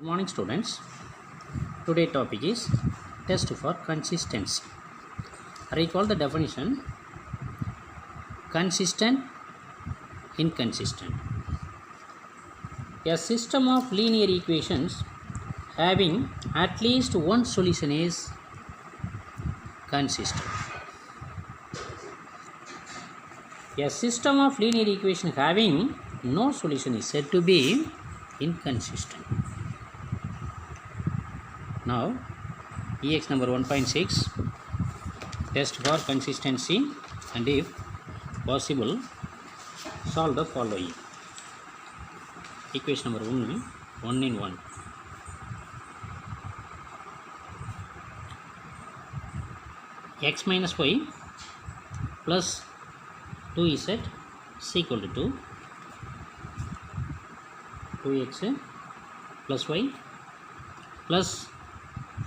Good morning students. Today topic is test for consistency. Recall the definition: consistent, inconsistent. A system of linear equations having at least one solution is consistent. A system of linear equation having no solution is said to be inconsistent. Now, EX number 1.6, test for consistency, and if possible, solve the following. Equation number 1 in 1. X minus y plus 2z is equal to 2. 2x plus y plus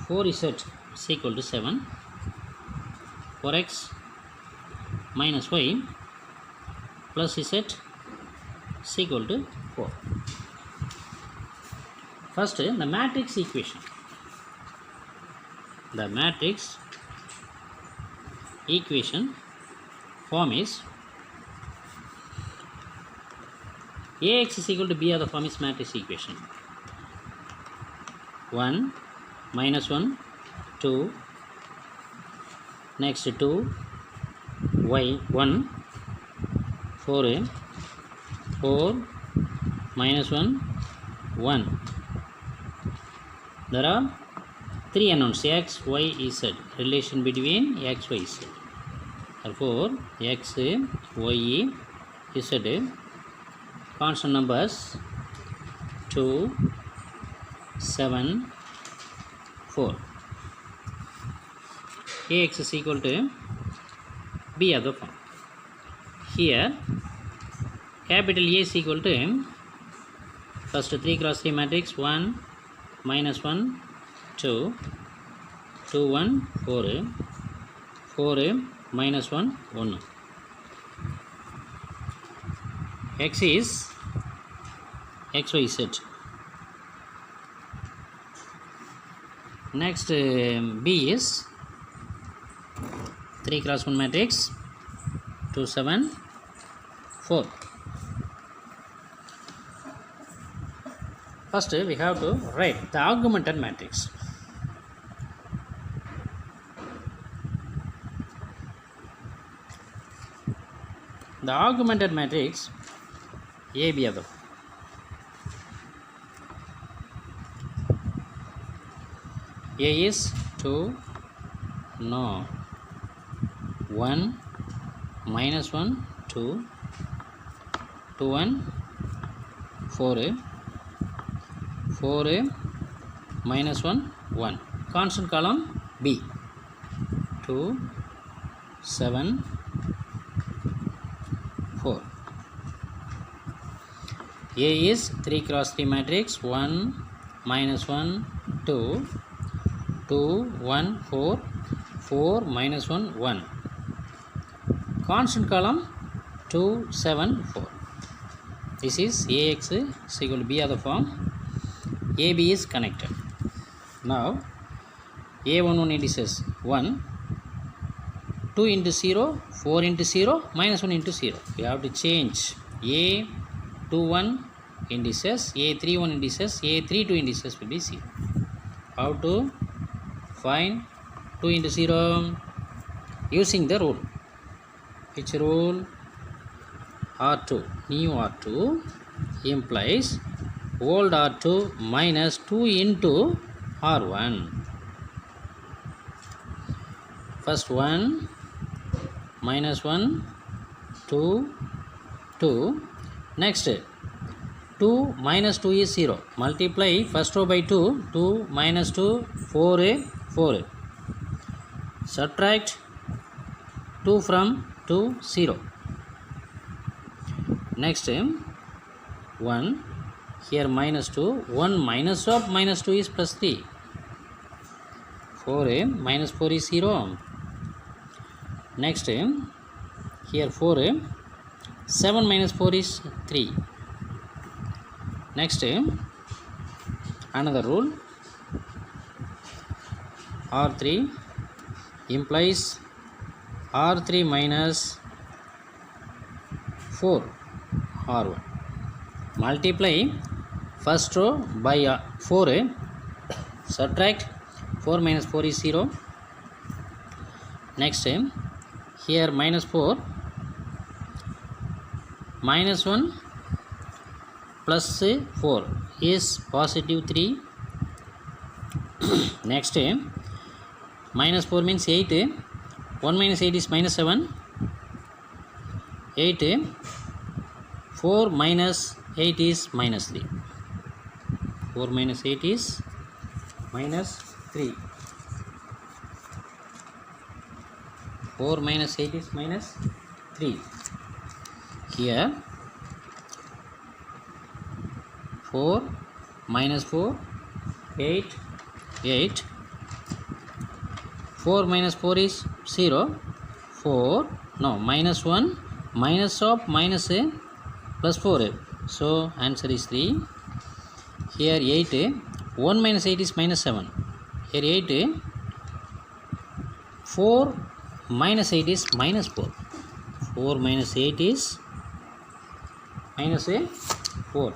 4z is equal to 7. 4x minus y plus z is equal to 4. First, the matrix equation. The matrix equation form is Ax is equal to B of the form is matrix equation. 1 minus 1 2, next 2 y 1 4 4 minus 1 1. There are three unknowns x, y, z, relation between x, y, z. Therefore x, y, z constant numbers 2 7 4. Ax is equal to B of the form. Here capital A is equal to first 3 cross 3 matrix 1 minus 1 2 2 1 4 4 minus 1 1. X is x, y, z. Next B is 3 cross 1 matrix 2 7 4. First we have to write the augmented matrix. The augmented matrix AB of the A is 2 no 1 minus 1 2 2 1 4 4 minus 1 1. Constant column B 2 7 4. A is 3 cross 3 matrix 1 minus 1 2 2 1 4 4 minus 1 1. Constant column 2 7 4. This is Ax is equal to B of the form. AB is connected. Now A11 indices 1 2 into 0 4 into 0 minus 1 into 0. We have to change A21 indices, A31 indices, A32 indices will be 0. How to find 2 into 0? Using the rule. Which rule? R2. New R2 implies old R2 minus 2 into R1. First 1 minus 1 2 2. Next 2 minus 2 is 0. Multiply first row by 2. 2 minus 2 4 4. Subtract 2 from 2 0. Next 1 here minus 2 1 minus of minus 2 is plus 3. 4 minus 4 is 0. Next here 4 7 minus 4 is 3. Next another rule. R3 implies R3 minus 4 R1. Multiply first row by 4. Subtract 4 minus 4 is 0. Next here minus 4 minus 1 plus 4 is positive 3. Next minus 4 means 8. 1 minus 8 is minus 7. 8. 4 minus 8 is minus 3. 4 minus 8 is minus 3. 4 minus 8 is minus 3. Here 4 minus 4 8. 8. 4 minus 4 is 0. 4 no minus 1 minus of minus plus 4. So answer is 3. Here 8. 1 minus 8 is minus 7. Here 8. 4 minus 8 is minus 4. 4 minus 8 is minus 4.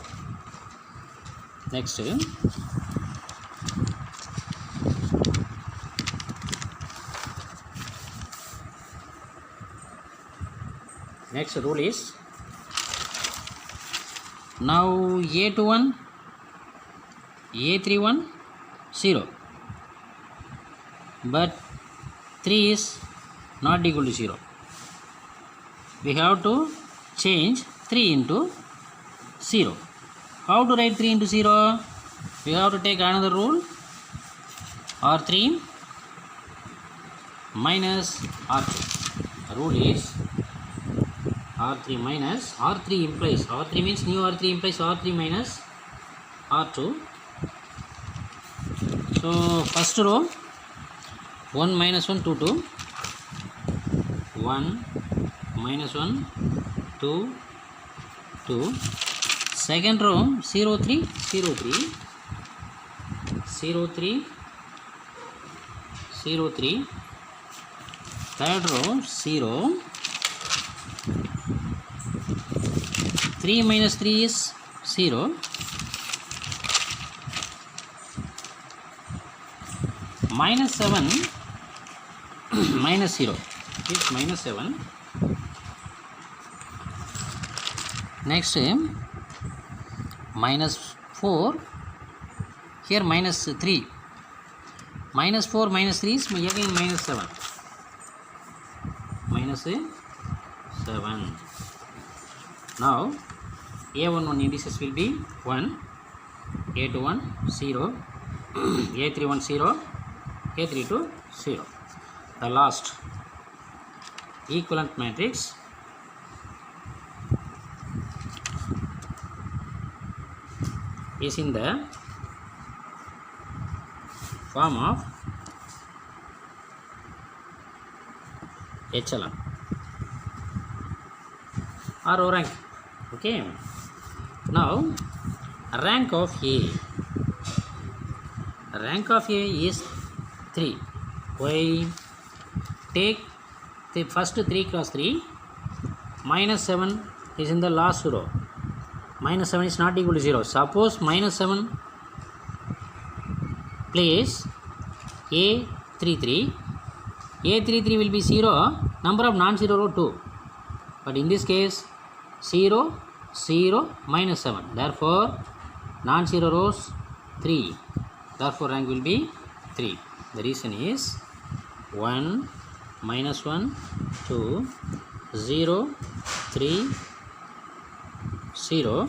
Next rule is, now A21 A31 0, but 3 is not equal to 0. We have to change 3 into 0. How to write 3 into 0? We have to take another rule. R3 minus R2. The rule is R3 minus R3 implies, R3 means new R3 implies R3 minus R2. So first row 1 minus 1 2 2. 1 minus 1 2 2. Second row 0 3 0 3 0 3 0 3. Third row 0. 3 minus 3 is 0. Minus 7 minus 0 is minus 7. Next minus 4. Here minus 3. Minus 4 minus 3 is again minus 7. Minus 7. Now A11 indices will be 1, A21 0, A31 0, A32 0. The last equivalent matrix is in the form of echelon or O rank. Okay. Now rank of A. Rank of A is 3. Why? Take the first 3 cross 3. Minus 7 is in the last row. Minus 7 is not equal to 0. Suppose minus 7 place A33. A33 will be 0. Number of non-zero row 2. But in this case 0 0 minus 7. Therefore non-zero rows 3. Therefore rank will be 3. The reason is 1 minus 1 2 0 3 0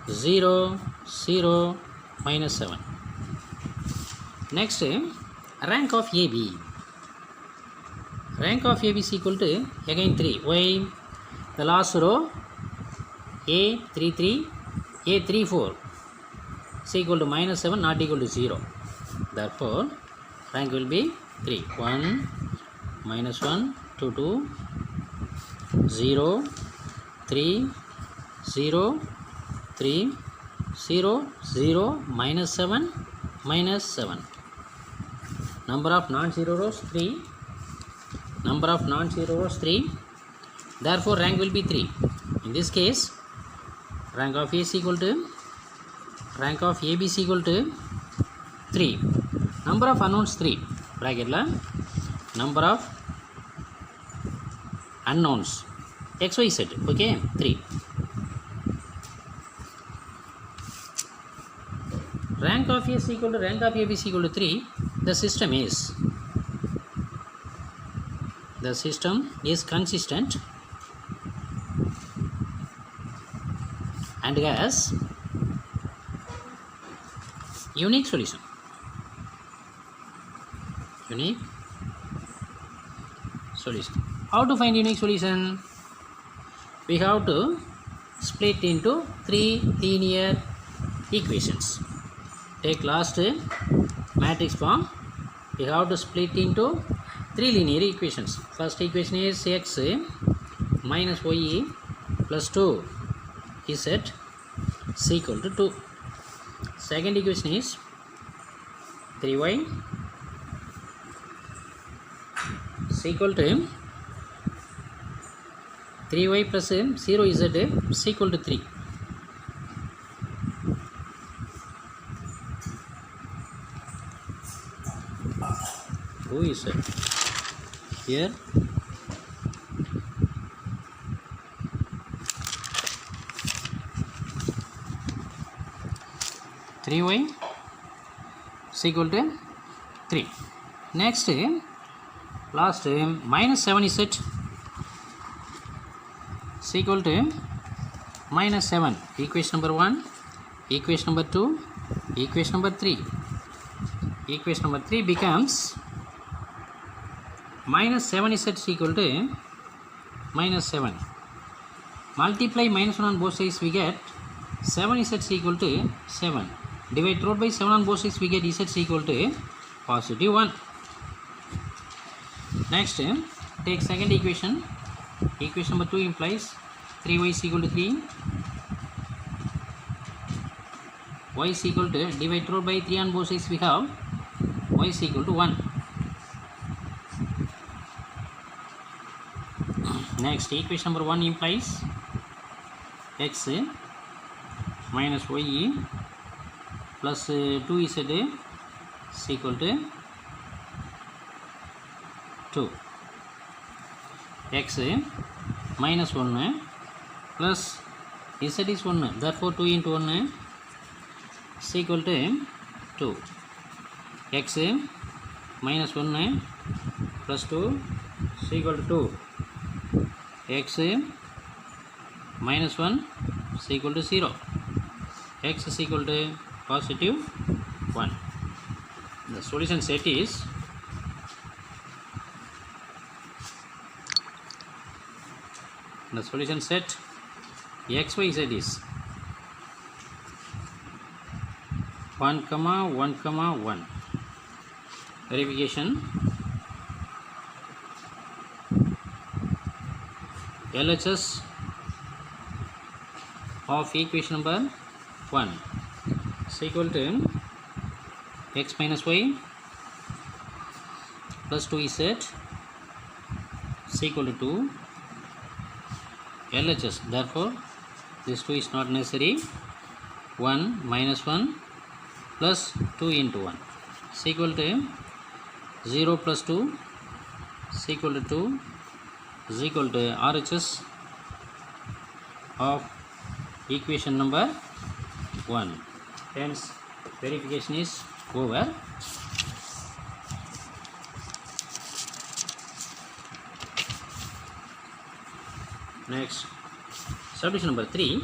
0 0 minus 7. Next rank of AB. Rank of AB is equal to again 3. Why? The last row A33 A34 is equal to minus 7, not equal to 0. Therefore rank will be 3. 1 minus 1 2 2 0 3 0 3 0 0 minus 7 minus 7. Number of non-zero rows 3. Number of non-zero rows 3. Therefore rank will be 3. In this case rank of A is equal to rank of AB is equal to 3. Number of unknowns 3. Bracket la number of unknowns XYZ. Okay, 3. Rank of A is equal to rank of AB is equal to 3. The system is consistent and has unique solution. How to find unique solution? We have to split into 3 linear equations. Take last matrix form. We have to split into 3 linear equations. First equation is x minus y plus 2 z is equal to 2. Second equation is 3y is equal to 3y plus 0z is equal to 3. Who is it? Here 3y is equal to 3. Next last minus 7 is it is equal to minus 7. Equation number 1, equation number 2, equation number 3. Equation number 3 becomes minus 7 is equal to minus 7. Multiply minus 1 on both sides, we get 7 is equal to 7. Divide through by 7 on both sides, we get z is equal to positive 1. Next take second equation. Equation number 2 implies 3y is equal to 3. Y is equal to, divide through by 3 on both sides, we have y is equal to 1. Next equation number 1 implies x minus y plus 2z is equal to 2. X minus 1 plus z is 1, therefore 2 into 1 is equal to 2. X minus 1 plus 2 is equal to 2. X minus 1 is equal to 0. X is equal to positive 1. The solution set is XYZ is 1, 1, 1. Verification. LHS of equation number 1 is equal to x minus y plus 2z is equal to 2. LHS, therefore this 2 is not necessary. 1 minus 1 plus 2 into 1 is equal to 0 plus 2 is equal to 2 is equal to RHS of equation number 1. Hence verification is over. Next solution number 3.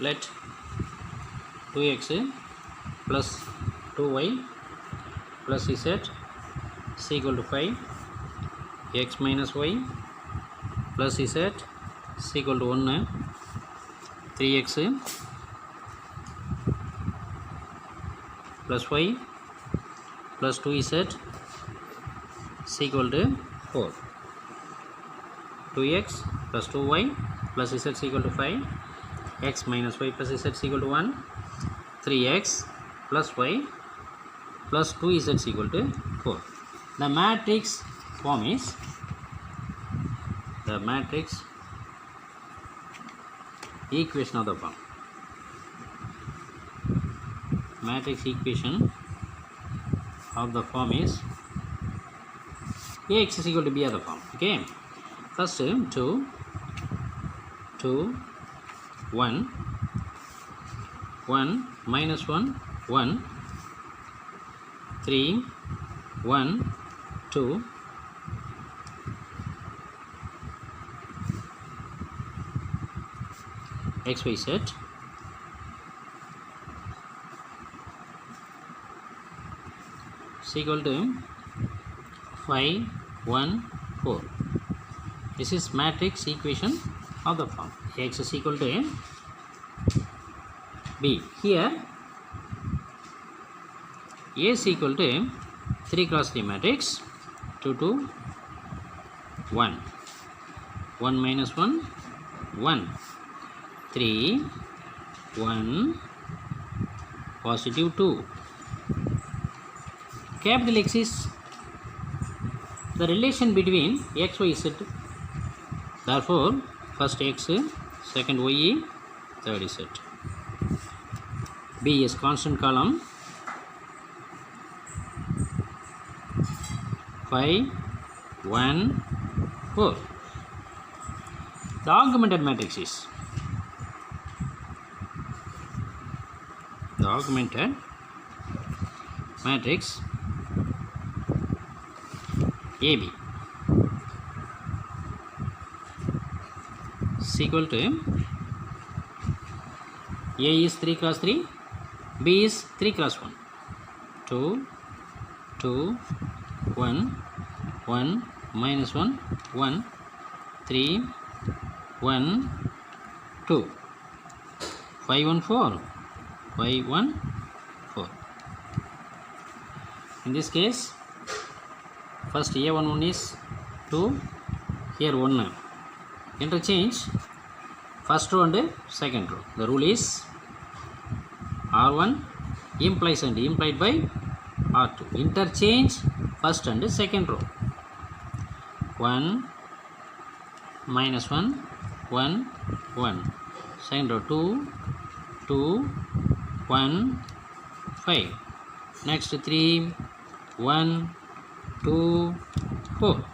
Let 2x plus 2y plus z is equal to 5. X minus y plus z is equal to 1. 3x plus y plus 2z is equal to 4. 2x plus 2y plus z is equal to 5, x minus y plus z is equal to 1, 3x plus y plus 2z is equal to 4. The matrix form is the matrix equation of the form. Matrix equation of the form is Ax is equal to B of the form. Okay. First 2, 1, 1, minus 1, 1, 3, 1, 2, x, y, z, is equal to 5, 1, 4. This is matrix equation of the form. X is equal to B. Here A is equal to 3 cross 3 matrix, 2, 2, 1, 1 minus 1, 1, 3, 1, positive 2. Capital X is the relation between x, y, z. Therefore, first x, second y, third z. B is constant column, 5, 1, 4. The augmented matrix is the augmented matrix AB is equal to A is 3 cross 3, B is 3 cross 1, 2, 2, 1, 1, minus 1, 1, 3, 1, 2, 5, 1, 4, 5, 1, 4. In this case, first A11 is 2, here 1. Interchange first row and second row. The rule is R1 implies and implied by R2. Interchange first and second row. 1, minus 1, 1, 1. Second row 2, 2, 1, 5. Next 3, 1, 2, 4.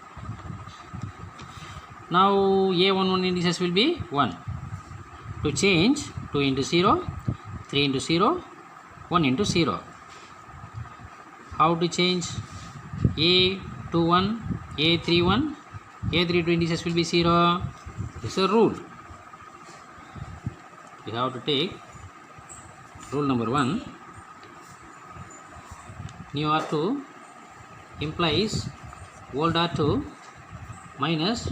Now A11 indices will be 1. To change 2 into 0, 3 into 0, 1 into 0. How to change A21, A31, A32 indices will be 0. This is a rule. You have to take rule number 1. New R2 implies old R2 minus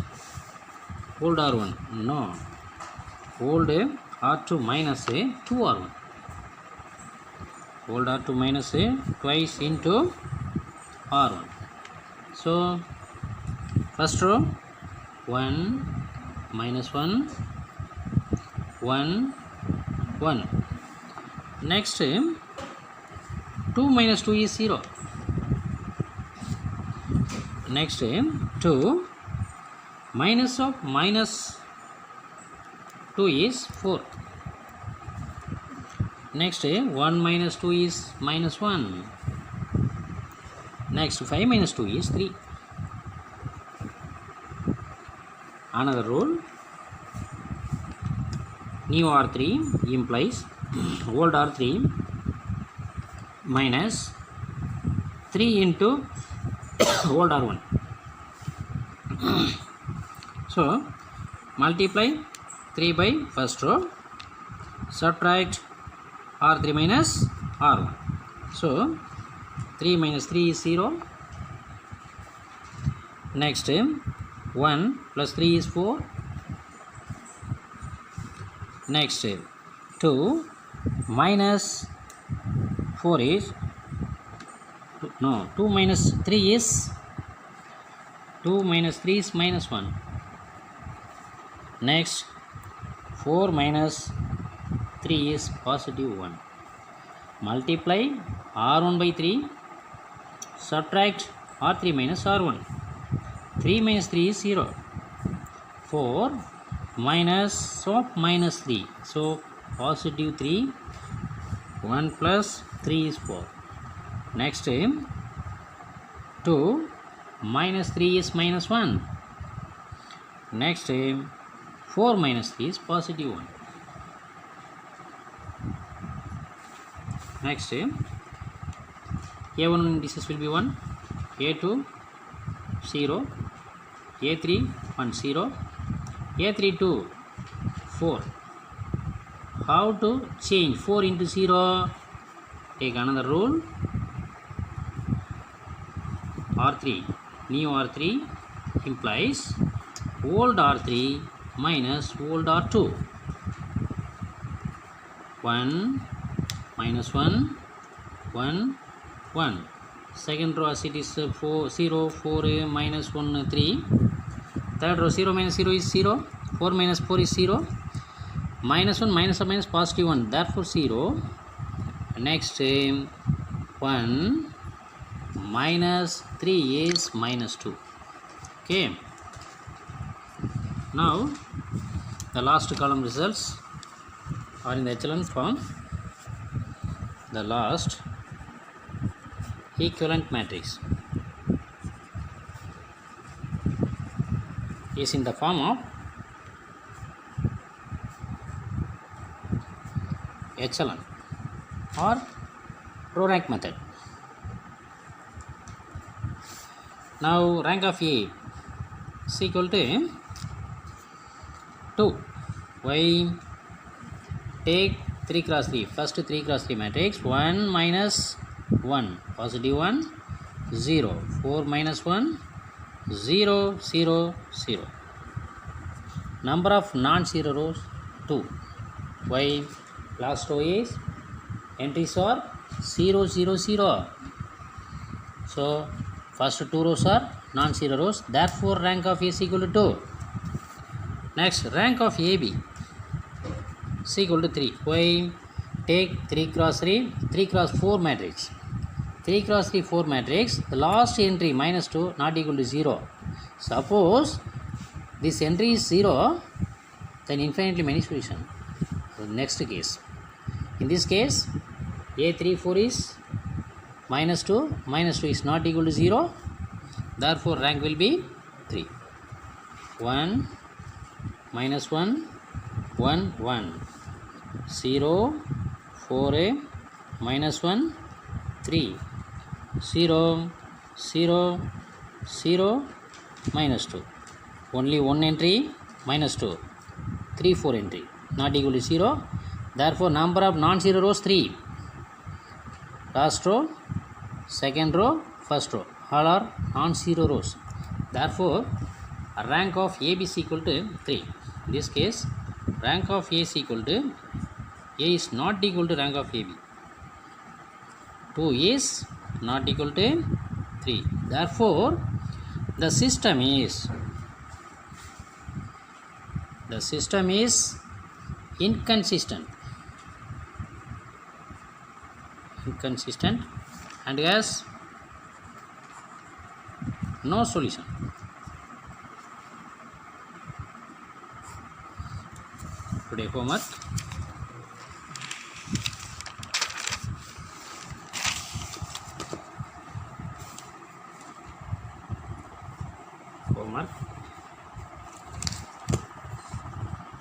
old R1. No. Old R2 minus 2R1. Old R2 minus twice into R1. So, first row 1, minus 1, 1, 1. Next 2 minus 2 is 0. Next 2 minus of minus 2 is 4. Next 1 minus 2 is minus 1. Next 5 minus 2 is 3. Another rule, new R3 implies old R3 minus 3 into old R1. So multiply 3 by first row, subtract R3 minus R1. So 3 minus 3 is 0. Next 1 plus 3 is 4. Next 2 minus 4 is 2 minus 3 is 2 minus 3 is minus 1. Next 4 minus 3 is positive 1. Multiply R1 by 3, subtract R3 minus R1. 3 minus 3 is 0. 4 minus of minus 3. So positive 3. 1 plus 3 is 4. Next 2 minus 3 is minus 1. Next 4 minus 3 is positive 1. Next A1 indices will be 1, A2 0, A3 1 0, A3 2 4. How to change 4 into 0? Take another rule. R3, new R3 implies old R3 minus old R2. 1 minus 1, 1, 1. Second row as it is 4, 0, 4 minus 1, 3. Third row 0 minus 0 is 0, 4 minus 4 is 0. Minus 1 minus 1 minus positive 1, therefore 0. Next 1 minus 3 is minus 2. Okay. Now the last column results are in the echelon form. The last equivalent matrix is in the form of echelon or row rank method. Now rank of A is equal to 2. Why? Take 3 cross 3. First 3 cross 3 matrix. 1 minus 1, positive 1, 0. 4 minus 1, 0, 0, 0. Number of non-zero rows 2. Why? Last row is entries are 0, 0, 0. So first 2 rows are non-zero rows. Therefore rank of A is equal to 2. Next rank of AB is equal to 3. Why? Take 3 cross 3, 3 cross 4 matrix. 3 cross 3 4 matrix. The last entry minus 2 not equal to 0. Suppose this entry is 0, then infinitely many solutions. So next case. In this case A3 4 is minus 2 is not equal to 0. Therefore rank will be 3. 1 minus 1, 1, 1, 0, 4, minus 1, 3, 0, 0, 0, minus 2. Only one entry minus 2, 3, 4 entry not equal to 0. Therefore number of non-zero rows 3. Last row, second row, first row, all are non-zero rows. Therefore rank of AB is equal to 3. In this case rank of A is equal to A is not equal to rank of AB. 2 is not equal to 3. Therefore the system is inconsistent and has no solution. Today homework.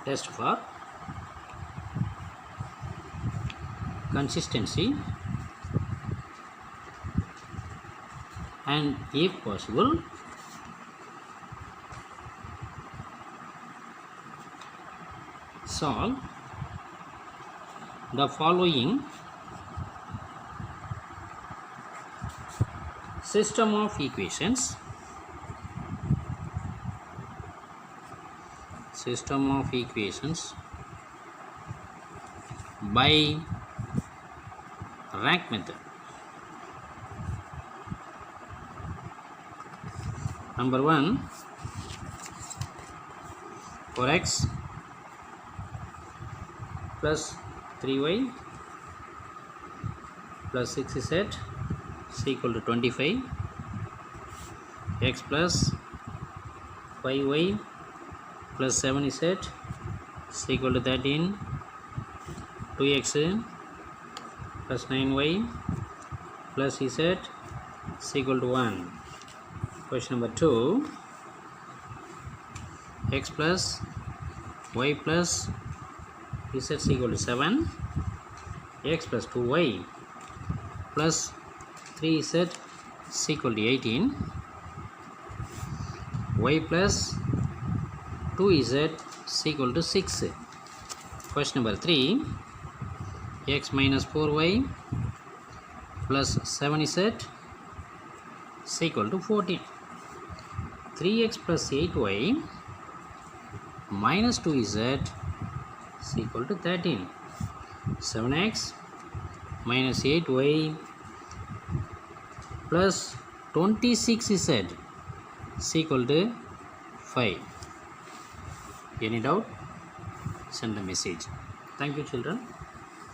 Test for consistency and if possible solve the following system of equations by rank method. Number 1, for x plus 3y plus 6z is equal to 25. X plus 5y plus 7z is equal to 13. 2x plus 9y plus z is equal to 1. Question number 2. X plus y plus z is equal to 7. X plus 2y plus 3z is equal to 18. Y plus 2z is equal to 6. Question number 3. X minus 4y plus 7z is equal to 14. 3x plus 8y minus 2z is equal to 13. 7x minus 8y plus 26z is equal to 5. Any doubt? Send a message. Thank you, children.